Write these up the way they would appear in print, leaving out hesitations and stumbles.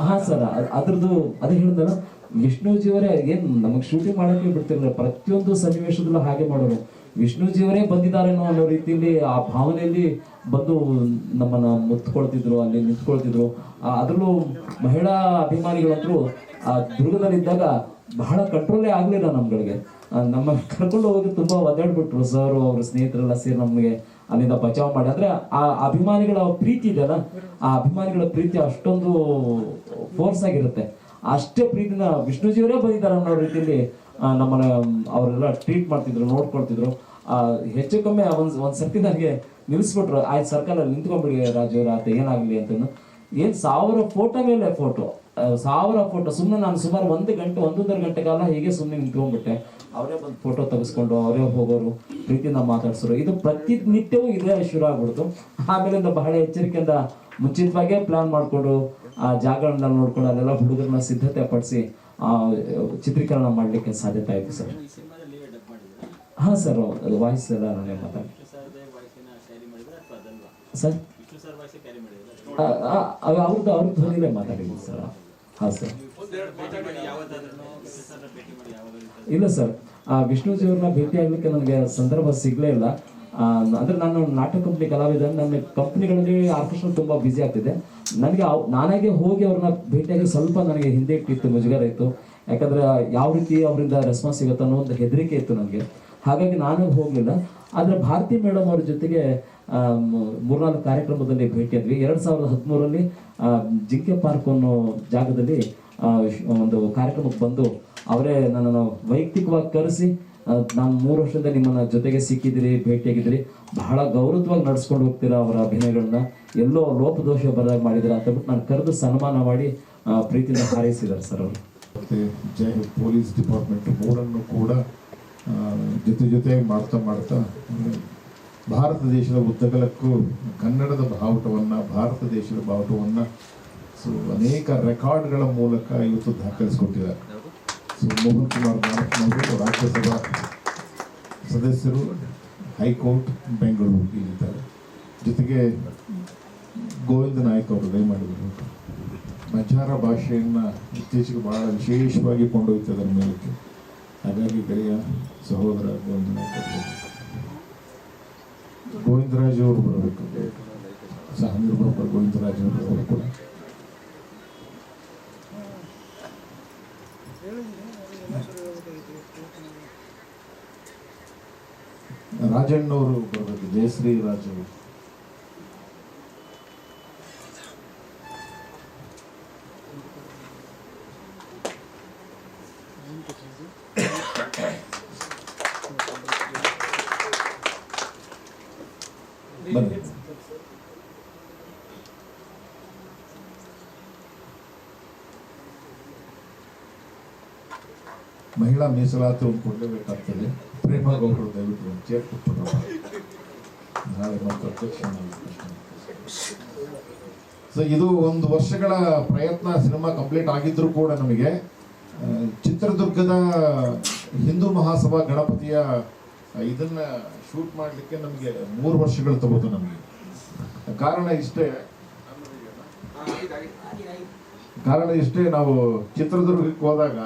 ಹಾ ಸರ್, ಅದ್ರದ್ದು ಅದೇ ಹೇಳಿದಲ್ಲ, ವಿಷ್ಣುಜಿಯವರೇ ಏನು ನಮಗೆ ಶೂಟಿಂಗ್ ಮಾಡೋಕ್ಕೆ ಬಿಡ್ತಿರಲಿಲ್ಲ, ಪ್ರತಿಯೊಂದು ಸನ್ನಿವೇಶದಲ್ಲೂ ಹಾಗೆ ಮಾಡೋರು. ವಿಷ್ಣುಜಿಯವರೇ ಬಂದಿದ್ದಾರೇನೋ ಅನ್ನೋ ರೀತಿಯಲ್ಲಿ ಆ ಭಾವನೆಯಲ್ಲಿ ಬಂದು ನಮ್ಮನ್ನ ಮುತ್ಕೊಳ್ತಿದ್ರು, ಅಲ್ಲಿ ನಿಂತ್ಕೊಳ್ತಿದ್ರು. ಅದರಲ್ಲೂ ಮಹಿಳಾ ಅಭಿಮಾನಿಗಳಂತರೂ ಆ ದುರ್ಗದಲ್ಲಿದ್ದಾಗ ಬಹಳ ಕಂಟ್ರೋಲೇ ಆಗಲಿಲ್ಲ ನಮ್ಗಳಿಗೆ. ನಮ್ಮ ಕರ್ಕೊಂಡು ಹೋಗಿ ತುಂಬ ಒದ್ದಾಡ್ಬಿಟ್ರು ಸರ್, ಅವ್ರ ಸ್ನೇಹಿತರೆಲ್ಲ ಸೇರಿ ನಮಗೆ ಅಲ್ಲಿಂದ ಬಚಾವ್ ಮಾಡಿ. ಅಂದರೆ ಆ ಅಭಿಮಾನಿಗಳ ಪ್ರೀತಿ ಇದೆಯಲ್ಲ, ಆ ಅಭಿಮಾನಿಗಳ ಪ್ರೀತಿ ಅಷ್ಟೊಂದು ಫೋರ್ಸ್ ಆಗಿರುತ್ತೆ. ಅಷ್ಟೇ ಪ್ರೀತಿನ ವಿಷ್ಣುಜಿಯವರೇ ಬಂದಿದ್ದಾರೆ ಅನ್ನೋ ರೀತಿಯಲ್ಲಿ ನಮ್ಮನ್ನ ಅವರೆಲ್ಲ ಟ್ರೀಟ್ ಮಾಡ್ತಿದ್ರು, ನೋಡ್ಕೊಳ್ತಿದ್ರು. ಹೆಚ್ಚು ಕಮ್ಮಿ ಒಂದು ಸರ್ತಿ ನನಗೆ ನಿಲ್ಲಿಸ್ಬಿಟ್ರು, ಆಯ್ತು ಸರ್ಕಲಲ್ಲಿ ನಿಂತ್ಕೊಂಡ್ಬಿಡಿ ರಾಜು ಆತ ಏನಾಗಲಿ ಅಂತಂದು. ಏನು 1000 ಫೋಟೋ ಮೇಲೆ ಫೋಟೋ, 1000 ಫೋಟೋ. ಸುಮ್ಮನೆ ನಾನು ಸುಮಾರು 1 ಗಂಟೆ 1.5 ಗಂಟೆ ಕಾಲ ಹೀಗೆ ಸುಮ್ಮನೆ ನಿಂತ್ಕೊಂಡ್ಬಿಟ್ಟೆ. ಅವರೇ ಬಂದು ಫೋಟೋ ತೆಗೆಸ್ಕೊಂಡು ಅವರೇ ಹೋಗೋರು, ಪ್ರೀತಿಯಿಂದ ಮಾತಾಡ್ಸೋರು. ಇದು ಪ್ರತಿನಿತ್ಯವೂ ಇದೇ ಶುರು ಆಗ್ಬಿಡ್ತು. ಆಮೇಲಿಂದ ಬಹಳ ಎಚ್ಚರಿಕೆಯಿಂದ ಮುಂಚಿತವಾಗೇ ಪ್ಲಾನ್ ಮಾಡಿಕೊಂಡು ಆ ಜಾಗಗಳನ್ನ ನೋಡ್ಕೊಂಡು ಅಲ್ಲೆಲ್ಲ ಹುಡುಗರನ್ನ ಸಿದ್ಧತೆ ಪಡಿಸಿ ಚಿತ್ರೀಕರಣ ಮಾಡಲಿಕ್ಕೆ ಸಾಧ್ಯತೆ ಆಯಿತು ಸರ್. ಹಾಂ ಸರ್, ಅದು ವಾಯ್ಸ್ ಎಲ್ಲ ನಾನೇ ಮಾತಾಡಿ ಸರ್, ಅವ್ರದ್ದು ಧ್ವನಿಲೇ ಮಾತಾಡಿದ್ದೀನಿ ಸರ್. ಹಾಂ ಸರ್. ಇಲ್ಲ ಸರ್, ವಿಷ್ಣುಜಿಯವ್ರನ್ನ ಭೇಟಿ ಆಗ್ಲಿಕ್ಕೆ ನನಗೆ ಸಂದರ್ಭ ಸಿಗಲೇ ಇಲ್ಲ. ಅಂದರೆ ನಾನು ನಾಟಕ ಕಂಪ್ನಿ ಕಲಾವಿದ, ನನ್ನ ಕಂಪ್ನಿಗಳಲ್ಲಿ ಆರ್ಕೆಸ್ಟ್ರಾ ತುಂಬ ಬ್ಯುಸಿ ಆಗ್ತಿದೆ. ನನಗೆ ನಾನಾಗೆ ಹೋಗಿ ಅವ್ರನ್ನ ಭೇಟಿಯಾಗಿ ಸ್ವಲ್ಪ ನನಗೆ ಹಿಂದೆ ಇಟ್ಟಿತ್ತು, ಮುಜುಗರ ಇತ್ತು. ಯಾಕಂದರೆ ಯಾವ ರೀತಿ ಅವರಿಂದ ರೆಸ್ಪಾನ್ಸ್ ಸಿಗುತ್ತೆ ಅನ್ನೋ ಒಂದು ಹೆದರಿಕೆ ಇತ್ತು ನನಗೆ. ಹಾಗಾಗಿ ನಾನು ಹೋಗಲಿಲ್ಲ. ಆದರೆ ಭಾರತಿ ಮೇಡಮ್ ಅವ್ರ ಜೊತೆಗೆ 3-4 ಕಾರ್ಯಕ್ರಮದಲ್ಲಿ ಭೇಟಿಯಾದ್ವಿ. 2013ರಲ್ಲಿ ಜಿಂಕೆ ಪಾರ್ಕ್ ಅನ್ನೋ ಜಾಗದಲ್ಲಿ ಒಂದು ಕಾರ್ಯಕ್ರಮಕ್ಕೆ ಬಂದು ಅವರೇ ನನ್ನನ್ನು ವೈಯಕ್ತಿಕವಾಗಿ ಕರೆಸಿ, ನಾನು 3 ವರ್ಷದಿಂದ ನಿಮ್ಮನ್ನ ಜೊತೆಗೆ ಸಿಕ್ಕಿದ್ದೀರಿ, ಭೇಟಿಯಾಗಿದ್ದೀರಿ, ಬಹಳ ಗೌರವವಾಗಿ ನಡೆಸ್ಕೊಂಡು ಹೋಗ್ತೀರಾ ಅವರ ಅಭಿನಯಗಳನ್ನ, ಎಲ್ಲೋ ಲೋಪದೋಷ ಬರದಾಗ ಮಾಡಿದ್ದೀರಾ ಅಂತ ಬಿಟ್ಟು ನಾನು ಕರೆದು ಸನ್ಮಾನ ಮಾಡಿ ಪ್ರೀತಿಯಿಂದ ಹಾರೈಸಿದ್ದಾರೆ ಸರ್ ಅವರು. ಮತ್ತು ಪೊಲೀಸ್ ಡಿಪಾರ್ಟ್ಮೆಂಟ್ ಮೂರನ್ನು ಕೂಡ ಜೊತೆಯಾಗಿ ಮಾಡ್ತಾ ಭಾರತ ದೇಶದ ಉದ್ದಗಲಕ್ಕೂ ಕನ್ನಡದ ಬಾವುಟವನ್ನು, ಭಾರತ ದೇಶದ ಬಾವುಟವನ್ನು ಅನೇಕ ರೆಕಾರ್ಡ್ಗಳ ಮೂಲಕ ಇವತ್ತು ದಾಖಲಿಸಿಕೊಟ್ಟಿದ್ದಾರೆ. ಮೋಹನ್ ಕುಮಾರ್ ನಾಯಕ್ ರಾಜ್ಯಸಭಾ ಸದಸ್ಯರು, ಹೈಕೋರ್ಟ್ ಬೆಂಗಳೂರು ಇಲ್ಲಿದ್ದಾರೆ. ಜೊತೆಗೆ ಗೋವಿಂದ ನಾಯಕ್ ಅವರು ದಯಮಾಡಿದರು. ಮಜಾರ ಭಾಷೆಯನ್ನು ಇತ್ತೀಚೆಗೆ ಬಹಳ ವಿಶೇಷವಾಗಿ ಕೊಂಡೊಯ್ತದರ ಮೇಲಕ್ಕೆ. ಹಾಗಾಗಿ ಗೆಳೆಯ ಸಹೋದರ ಗೋವಿಂದರಾಜ್ ಅವರು ಬರಬೇಕು, ಸಹ ನಿರ್ಮಾಪಕ ಗೋವಿಂದರಾಜ್ ಅವರು ಕೂಡ. ರಾಜಣ್ಣವರು ಬರಬೇಕು, ಜಯಶ್ರೀ ರಾಜ್ ಅವರು. ಮಹಿಳಾ ಮೀಸಲಾತಿ ಒಂದು ಕೊಡಲೇಬೇಕಾಗ್ತದೆ. ಪ್ರೇಮ ಗೌಡರು ದಯವಿಟ್ಟು ಒಂದು ಚೇರ್ ಕೊಟ್ಬಿಟ್ಟು ನಾಳೆ ಮತ್ತು ಅಧ್ಯಕ್ಷ. ಸೊ ಇದು 1 ವರ್ಷಗಳ ಪ್ರಯತ್ನ. ಸಿನಿಮಾ ಕಂಪ್ಲೀಟ್ ಆಗಿದ್ರೂ ಕೂಡ ನಮಗೆ ಚಿತ್ರದುರ್ಗದ ಹಿಂದೂ ಮಹಾಸಭಾ ಗಣಪತಿಯ ಇದನ್ನ ಶೂಟ್ ಮಾಡಲಿಕ್ಕೆ ನಮಗೆ 3 ವರ್ಷಗಳು ತಗೋತು ನಮಗೆ. ಕಾರಣ ಇಷ್ಟೇ, ನಾವು ಚಿತ್ರದುರ್ಗಕ್ಕೆ ಹೋದಾಗ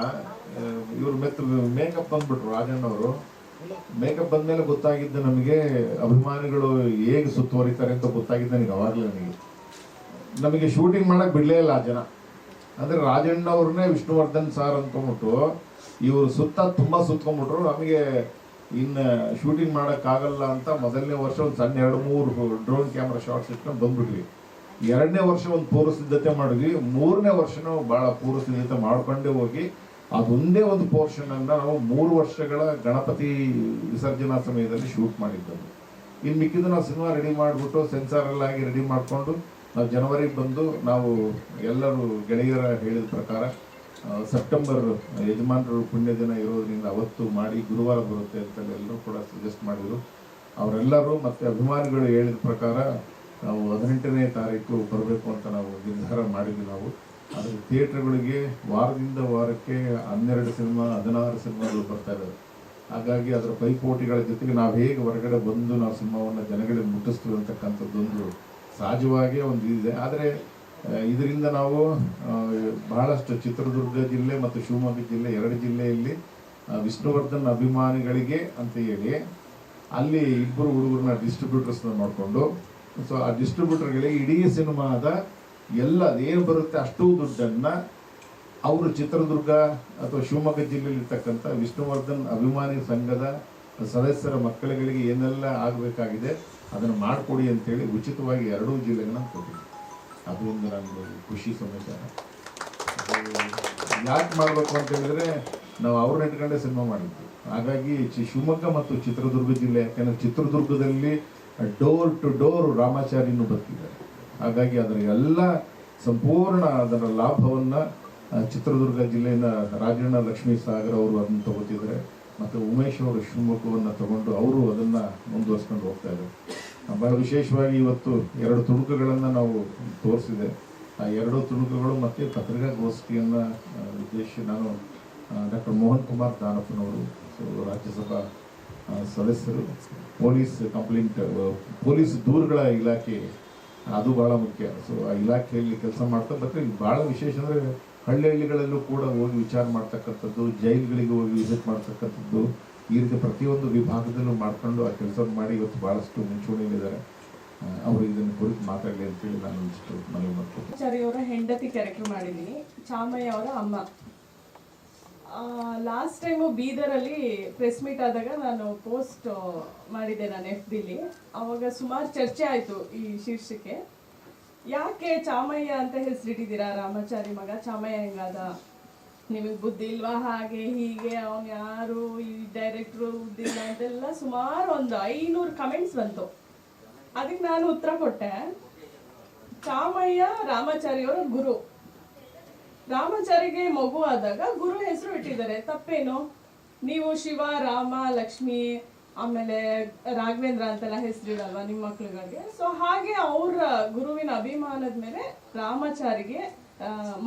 ಇವರು ಮೇಕಪ್ ಬಂದ್ಬಿಟ್ರು, ರಾಜಣ್ಣವರು. ಮೇಕಪ್ ಬಂದ್ಮೇಲೆ ಗೊತ್ತಾಗಿದ್ದು ನಮಗೆ ಅಭಿಮಾನಿಗಳು ಹೇಗೆ ಸುತ್ತುವರಿತಾರೆ ಅಂತ ಗೊತ್ತಾಗಿದ್ದು ನನಗೆ ಅವಾಗಲೇ. ನಮಗೆ ಶೂಟಿಂಗ್ ಮಾಡಕ್ ಬಿಡಲೇ ಇಲ್ಲ ಆ ಜನ. ಅಂದರೆ ರಾಜಣ್ಣ ಅವ್ರನ್ನೇ ವಿಷ್ಣುವರ್ಧನ್ ಸಾರ್ ಅಂದ್ಕೊಂಡ್ಬಿಟ್ಟು ಇವರು ತುಂಬ ಸುತ್ಕೊಂಡ್ಬಿಟ್ರು. ನಮಗೆ ಇನ್ನು ಶೂಟಿಂಗ್ ಮಾಡೋಕ್ಕಾಗಲ್ಲ ಅಂತ ಮೊದಲನೇ ವರ್ಷ ಒಂದು ಸಣ್ಣ 2-3 ಡ್ರೋನ್ ಕ್ಯಾಮ್ರಾ ಶಾರ್ಟ್ಸ್ ಇಟ್ಕೊಂಡು ಬಂದ್ಬಿಟ್ವಿ. 2ನೇ ವರ್ಷ ಒಂದು ಪೂರ್ವ ಸಿದ್ಧತೆ ಮಾಡಿದ್ವಿ. 3ನೇ ವರ್ಷನೂ ಭಾಳ ಪೂರ್ವ ಸಿದ್ಧತೆ ಮಾಡ್ಕೊಂಡೇ ಹೋಗಿ ಅದೊಂದೇ ಒಂದು ಪೋರ್ಷನ್ ಅನ್ನು ನಾವು 3 ವರ್ಷಗಳ ಗಣಪತಿ ವಿಸರ್ಜನಾ ಸಮಯದಲ್ಲಿ ಶೂಟ್ ಮಾಡಿದ್ದವು. ಇನ್ನು ಮಿಕ್ಕಿದ್ದು ನಾವು ಸಿನಿಮಾ ರೆಡಿ ಮಾಡಿಬಿಟ್ಟು ಸೆನ್ಸಾರಲ್ಲಾಗಿ ರೆಡಿ ಮಾಡಿಕೊಂಡು ನಾವು ಜನವರಿಗೆ ಬಂದು ನಾವು ಎಲ್ಲರೂ ಗೆಳೆಯರ ಹೇಳಿದ ಪ್ರಕಾರ ಸೆಪ್ಟೆಂಬರ್ ಯಜಮಾನರು ಪುಣ್ಯ ದಿನ ಇರೋದ್ರಿಂದ ಅವತ್ತು ಮಾಡಿ ಗುರುವಾರ ಬರುತ್ತೆ ಅಂತ ಎಲ್ಲರೂ ಕೂಡ ಸಜೆಸ್ಟ್ ಮಾಡಿದರು. ಅವರೆಲ್ಲರೂ ಮತ್ತು ಅಭಿಮಾನಿಗಳು ಹೇಳಿದ ಪ್ರಕಾರ ನಾವು 18ನೇ ತಾರೀಕು ಬರಬೇಕು ಅಂತ ನಾವು ನಿರ್ಧಾರ ಮಾಡಿದ್ವಿ. ನಾವು ಅದರ ಥಿಯೇಟ್ರ್ಗಳಿಗೆ ವಾರದಿಂದ ವಾರಕ್ಕೆ 12 ಸಿನಿಮಾ 16 ಸಿನಿಮಾಗಳು ಬರ್ತಾ ಇದ್ದಾವೆ. ಹಾಗಾಗಿ ಅದರ ಪೈಪೋಟಿಗಳ ಜೊತೆಗೆ ನಾವು ಹೇಗೆ ಹೊರಗಡೆ ಬಂದು ನಾವು ಸಿನಿಮಾವನ್ನು ಜನಗಳಿಗೆ ಮುಟ್ಟಿಸ್ತೀವಿ ಅಂತಕ್ಕಂಥದ್ದೊಂದು ಸಹಜವಾಗೇ ಒಂದು ಇದೆ. ಆದರೆ ಇದರಿಂದ ನಾವು ಬಹಳಷ್ಟು ಚಿತ್ರದುರ್ಗ ಜಿಲ್ಲೆ ಮತ್ತು ಶಿವಮೊಗ್ಗ ಜಿಲ್ಲೆ 2 ಜಿಲ್ಲೆಯಲ್ಲಿ ವಿಷ್ಣುವರ್ಧನ್ ಅಭಿಮಾನಿಗಳಿಗೆ ಅಂತ ಹೇಳಿ ಅಲ್ಲಿ ಇಬ್ಬರು ಹುಡುಗರನ್ನ ಡಿಸ್ಟ್ರಿಬ್ಯೂಟರ್ಸ್ನ ಮಾಡಿಕೊಂಡು, ಸೊ ಆ ಡಿಸ್ಟ್ರಿಬ್ಯೂಟರ್ಗಳಿಗೆ ಇಡೀ ಸಿನಿಮಾದ ಎಲ್ಲ ಏನು ಬರುತ್ತೆ ಅಷ್ಟು ದುಡ್ಡನ್ನು ಅವರು ಚಿತ್ರದುರ್ಗ ಅಥವಾ ಶಿವಮೊಗ್ಗ ಜಿಲ್ಲೆಯಲ್ಲಿ ಇರ್ತಕ್ಕಂಥ ವಿಷ್ಣುವರ್ಧನ್ ಅಭಿಮಾನಿ ಸಂಘದ ಸದಸ್ಯರ ಮಕ್ಕಳುಗಳಿಗೆ ಏನೆಲ್ಲ ಆಗಬೇಕಾಗಿದೆ ಅದನ್ನು ಮಾಡಿಕೊಡಿ ಅಂತೇಳಿ ಉಚಿತವಾಗಿ 2 ಜಿಲ್ಲೆಗಳನ್ನ ಕೊಟ್ಟಿದ್ದೆ. ಅದು ಒಂದು ನನಗೆ ಖುಷಿ ಸಮಾಚಾರ. ಯಾಕೆ ಮಾಡಬೇಕು ಅಂತ ಹೇಳಿದ್ರೆ ನಾವು ಅವ್ರನ್ನ ಇಟ್ಕೊಂಡೇ ಸಿನಿಮಾ ಮಾಡಿದ್ವಿ. ಹಾಗಾಗಿ ಶಿವಮೊಗ್ಗ ಮತ್ತು ಚಿತ್ರದುರ್ಗ ಜಿಲ್ಲೆ, ಯಾಕೆಂದರೆ ಚಿತ್ರದುರ್ಗದಲ್ಲಿ ಡೋರ್ ಟು ಡೋರ್ ರಾಮಾಚಾರಿನೂ ಬರ್ತಿದ್ದಾರೆ. ಹಾಗಾಗಿ ಅದರ ಎಲ್ಲ ಸಂಪೂರ್ಣ ಅದರ ಲಾಭವನ್ನು ಚಿತ್ರದುರ್ಗ ಜಿಲ್ಲೆಯಿಂದ ರಾಜಣ್ಣ ಲಕ್ಷ್ಮೀ ಸಾಗರ್ ಅವರು ಅದನ್ನು ತಗೋತಿದ್ದಾರೆ, ಮತ್ತು ಉಮೇಶ್ ಅವರು ಶಿವಮೊಗ್ಗವನ್ನು ತಗೊಂಡು ಅವರು ಅದನ್ನು ಮುಂದುವರ್ಸ್ಕೊಂಡು ಹೋಗ್ತಾ ಇದ್ದಾರೆ. ಬಹಳ ವಿಶೇಷವಾಗಿ ಇವತ್ತು 2 ತುಣುಕುಗಳನ್ನು ನಾವು ತೋರಿಸಿದೆ. ಆ 2 ತುಣುಕುಗಳು ಮತ್ತು ಪತ್ರಿಕಾಗೋಷ್ಠಿಯನ್ನು ಉದ್ದೇಶಿಸಿ ನಾನು ಡಾಕ್ಟರ್ ಮೋಹನ್ ಕುಮಾರ್ ದಾನಪ್ಪನವರು, ಸೊ ರಾಜ್ಯಸಭಾ ಸದಸ್ಯರು, ಪೊಲೀಸ್ ದೂರುಗಳ ಇಲಾಖೆ ಅದು ಭಾಳ ಮುಖ್ಯ. ಸೊ ಆ ಇಲಾಖೆಯಲ್ಲಿ ಕೆಲಸ ಮಾಡ್ತಾ ಬರ್ತಾರೆ. ಭಾಳ ವಿಶೇಷ ಅಂದರೆ ಹಳ್ಳಿಗಳಲ್ಲೂ ಕೂಡ ಹೋಗಿ ವಿಚಾರ ಮಾಡ್ತಕ್ಕಂಥದ್ದು, ಜೈಲುಗಳಿಗೆ ಹೋಗಿ ವಿಸಿಟ್ ಮಾಡ್ತಕ್ಕಂಥದ್ದು, ಈ ರೀತಿ ಪ್ರತಿಯೊಂದು ವಿಭಾಗದಲ್ಲೂ ಮಾಡ್ಕೊಂಡು ಆ ಕೆಲಸ ಮಾಡಿ ಇವತ್ತು ಭಾಳಷ್ಟು ಮುಂಚೂಣಿಯಲ್ಲಿದ್ದಾರೆ. ಅವರು ಇದನ್ನು ಕುರಿತು ಮಾತಾಡಲಿ ಅಂತೇಳಿ ನಾನು ಇಷ್ಟು ಮನವಿ ಮಾಡ್ತೀನಿ. ಆಚಾರ್ಯವರ ಹೆಂಡತಿ ಕ್ಯಾರೆಕ್ಟರ್ ಮಾಡಿದ್ದೀನಿ, ಚಾಮಯ್ಯ ಅವರ ಅಮ್ಮ. ಲಾಸ್ಟ್ ಟೈಮು ಬೀದರಲ್ಲಿ ಪ್ರೆಸ್ ಮೀಟ್ ಆದಾಗ ನಾನು ಪೋಸ್ಟ್ ಮಾಡಿದ್ದೆ ನಾನು FB-ಲಿ. ಆವಾಗ ಸುಮಾರು ಚರ್ಚೆ ಆಯಿತು ಈ ಶೀರ್ಷಿಕೆ. ಯಾಕೆ ಚಾಮಯ್ಯ ಅಂತ ಹೆಸರಿಟ್ಟಿದ್ದೀರಾ, ರಾಮಾಚಾರಿ ಮಗ ಚಾಮಯ್ಯ ಹೆಂಗಾದ, ನಿಮಗೆ ಬುದ್ಧಿ ಇಲ್ವಾ, ಹಾಗೆ ಹೀಗೆ, ಅವನು ಯಾರು, ಈ ಡೈರೆಕ್ಟ್ರು ಬುದ್ಧಿ ಇಲ್ಲ ಅಂತೆಲ್ಲ ಸುಮಾರು ಒಂದು 500 ಕಮೆಂಟ್ಸ್ ಬಂತು. ಅದಕ್ಕೆ ನಾನು ಉತ್ತರ ಕೊಟ್ಟೆ, ಚಾಮಯ್ಯ ರಾಮಾಚಾರಿಯವರ ಗುರು. ರಾಮಾಚಾರಿಗೆ ಮಗು ಆದಾಗ ಗುರು ಹೆಸರು ಇಟ್ಟಿದ್ದಾರೆ, ತಪ್ಪೇನು? ನೀವು ಶಿವ, ರಾಮ, ಲಕ್ಷ್ಮಿ, ಆಮೇಲೆ ರಾಘವೇಂದ್ರ ಅಂತೆಲ್ಲ ಹೆಸರಿಡಲ್ವಾ ನಿಮ್ಮ ಮಕ್ಳುಗಳಿಗೆ? ಸೊ ಹಾಗೆ ಅವರ ಗುರುವಿನ ಅಭಿಮಾನದ ಮೇಲೆ ರಾಮಾಚಾರಿಗೆ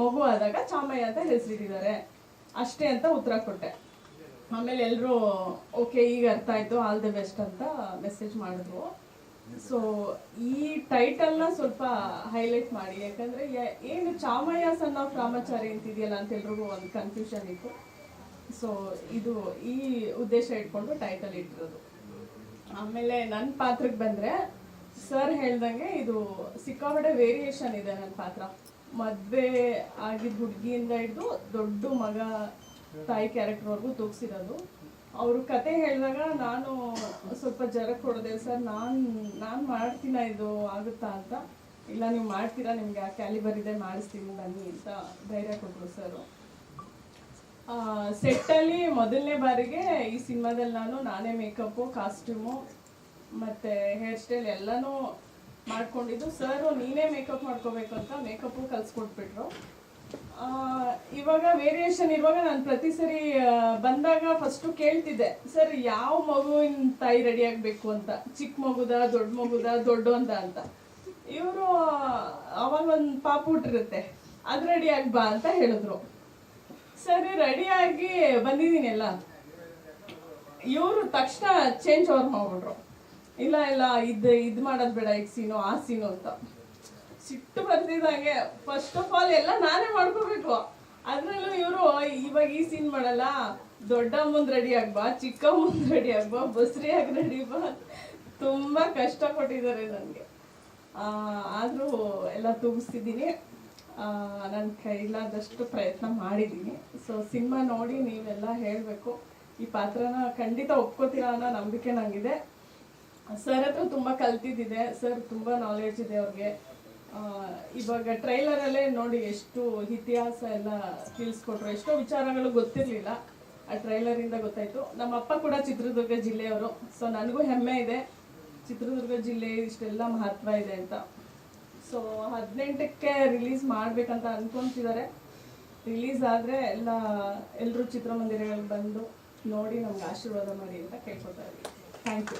ಮಗು ಆದಾಗ ಚಾಮಯ್ಯ ಅಂತ ಹೆಸರಿಟ್ಟಿದ್ದಾರೆ ಅಷ್ಟೇ ಅಂತ ಉತ್ತರ ಕೊಟ್ಟೆ. ಆಮೇಲೆ ಎಲ್ಲರೂ ಓಕೆ ಈಗ ಅರ್ಥ ಆಯ್ತು, ಆಲ್ ದಿ ಬೆಸ್ಟ್ ಅಂತ ಮೆಸೇಜ್ ಮಾಡಿದ್ರು. ಸೊ ಈ ಟೈಟಲ್ನ ಸ್ವಲ್ಪ ಹೈಲೈಟ್ ಮಾಡಿ, ಯಾಕಂದ್ರೆ ಏನು ಚಾಮಯ್ಯ ಸನ್ ಆಫ್ ರಾಮಾಚಾರಿ ಅಂತಿದೆಯಲ್ಲ ಅಂತ ಎಲ್ರಿಗೂ ಒಂದು ಕನ್ಫ್ಯೂಷನ್ ಇತ್ತು. ಸೊ ಇದು ಈ ಉದ್ದೇಶ ಇಟ್ಕೊಂಡು ಟೈಟಲ್ ಇಟ್ಟಿರೋದು. ಆಮೇಲೆ ನನ್ನ ಪಾತ್ರಕ್ಕೆ ಬಂದರೆ, ಸರ್ ಹೇಳ್ದಂಗೆ ಇದು ಸಿಕ್ಕಾಪಟ್ಟೆ ವೇರಿಯೇಷನ್ ಇದೆ ನನ್ನ ಪಾತ್ರ. ಮದುವೆ ಆಗಿದ್ದ ಹುಡುಗಿಯಿಂದ ಹಿಡಿದು ದೊಡ್ಡ ಮಗ ತಾಯಿ ಕ್ಯಾರೆಕ್ಟರ್ವರೆಗೂ ತೂಗಿಸಿರೋದು. ಅವರು ಕತೆ ಹೇಳಿದಾಗ ನಾನು ಸ್ವಲ್ಪ ಜರಕ್ಕೆ ಹೊಡೆದೆ, ಸರ್ ನಾನು ಮಾಡ್ತೀನ, ಇದು ಆಗುತ್ತಾ ಅಂತ. ಇಲ್ಲ ನೀವು ಮಾಡ್ತೀರಾ, ನಿಮ್ಗೆ ಆ ಕ್ಯಾಲಿಬರ್ ಇದೆ, ಮಾಡಿಸ್ತೀನಿ ಬನ್ನಿ ಅಂತ ಧೈರ್ಯ ಕೊಟ್ಟರು ಸರ್. ಸೆಟ್ಟಲ್ಲಿ ಮೊದಲನೇ ಬಾರಿಗೆ ಈ ಸಿನಿಮಾದಲ್ಲಿ ನಾನೇ ಮೇಕಪ್ಪು, ಕಾಸ್ಟ್ಯೂಮು ಮತ್ತು ಹೇರ್ ಸ್ಟೈಲ್ ಎಲ್ಲನೂ ಮಾಡ್ಕೊಂಡಿದ್ದು. ಸರ್ ನೀನೇ ಮೇಕಪ್ ಮಾಡ್ಕೋಬೇಕು ಅಂತ ಮೇಕಪ್ಪು ಕಲಿಸ್ಕೊಟ್ಬಿಟ್ರು. ಇವಾಗ ವೇರಿಯೇಷನ್ ಇರುವಾಗ ನಾನು ಪ್ರತಿ ಸರಿ ಬಂದಾಗ ಫಸ್ಟು ಕೇಳ್ತಿದ್ದೆ, ಸರ್ ಯಾವ ಮಗುವಿನ ತಾಯಿ ರೆಡಿ ಆಗಬೇಕು ಅಂತ, ಚಿಕ್ಕ ಮಗುದ, ದೊಡ್ಡ ಮಗುದ, ದೊಡ್ಡವಂದ ಅಂತ. ಇವರು ಅವಾಗ ಒಂದು ಪಾಪು ಹುಟ್ಟಿರುತ್ತೆ, ಅದು ರೆಡಿ ಆಗಿ ಬಾ ಅಂತ ಹೇಳಿದ್ರು. ಸರಿ ರೆಡಿಯಾಗಿ ಬಂದಿದ್ದೀನಿ ಎಲ್ಲ. ಇವರು ತಕ್ಷಣ ಚೇಂಜ್ ಓವರ್ ಮಾಡ್ಬಿಟ್ರು, ಇಲ್ಲ ಇದು ಮಾಡೋದು ಬೇಡ, ಈಗ ಸೀನು ಆ ಸೀನು ಅಂತ. ಸಿಟ್ಟು ಬರ್ತಿದ್ದಂಗೆ ಫಸ್ಟ್ ಆಫ್ ಆಲ್ ಎಲ್ಲ ನಾನೇ ಮಾಡ್ಕೋಬೇಕು. ಅದ್ರಲ್ಲೂ ಇವರು ಇವಾಗ ಈ ಸೀನ್ ಮಾಡಲ್ಲ, ದೊಡ್ಡ ಮುಂದೆ ರೆಡಿ ಆಗ್ಬಾ, ಚಿಕ್ಕ ಮುಂದೆ ರೆಡಿ ಆಗ್ಬಾ, ಬಸ್ರಿಯಾಗಿ ರೆಡಿ ಬಾ, ತುಂಬ ಕಷ್ಟ ಕೊಟ್ಟಿದ್ದಾರೆ ನನಗೆ. ಆದರೂ ಎಲ್ಲ ತೂಗಿಸ್ತಿದ್ದೀನಿ, ನನ್ನ ಕೈಲಾದಷ್ಟು ಪ್ರಯತ್ನ ಮಾಡಿದ್ದೀನಿ. ಸೊ ಸಿನಿಮಾ ನೋಡಿ ನೀವೆಲ್ಲ ಹೇಳಬೇಕು, ಈ ಪಾತ್ರನ ಖಂಡಿತ ಒಪ್ಕೋತೀರಾ ಅನ್ನೋ ನಂಬಿಕೆ ನನಗಿದೆ. ಸರ್ ಹತ್ರ ತುಂಬ ಕಲ್ತಿದ್ದಿದೆ, ಸರ್ ತುಂಬ ನಾಲೆಡ್ಜ್ ಇದೆ ಅವ್ರಿಗೆ. ಇವಾಗ ಟ್ರೈಲರಲ್ಲೇ ನೋಡಿ ಎಷ್ಟು ಇತಿಹಾಸ ಎಲ್ಲ ತಿಳಿಸ್ಕೊಟ್ರು, ಎಷ್ಟೋ ವಿಚಾರಗಳು ಗೊತ್ತಿರಲಿಲ್ಲ, ಆ ಟ್ರೈಲರಿಂದ ಗೊತ್ತಾಯಿತು. ನಮ್ಮ ಅಪ್ಪ ಕೂಡ ಚಿತ್ರದುರ್ಗ ಜಿಲ್ಲೆಯವರು, ಸೊ ನನಗೂ ಹೆಮ್ಮೆ ಇದೆ ಚಿತ್ರದುರ್ಗ ಜಿಲ್ಲೆ ಇಷ್ಟೆಲ್ಲ ಮಹತ್ವ ಇದೆ ಅಂತ. ಸೊ 18ಕ್ಕೆ ರಿಲೀಸ್ ಮಾಡಬೇಕಂತ ಅಂದ್ಕೊತಿದ್ದಾರೆ. ರಿಲೀಸ್ ಆದರೆ ಎಲ್ಲರೂ ಚಿತ್ರಮಂದಿರಗಳಿಗೆ ಬಂದು ನೋಡಿ ನಮ್ಗೆ ಆಶೀರ್ವಾದ ಮಾಡಿ ಅಂತ ಕೇಳ್ಕೊತಾ ಇದ್ದೀವಿ. Thank you.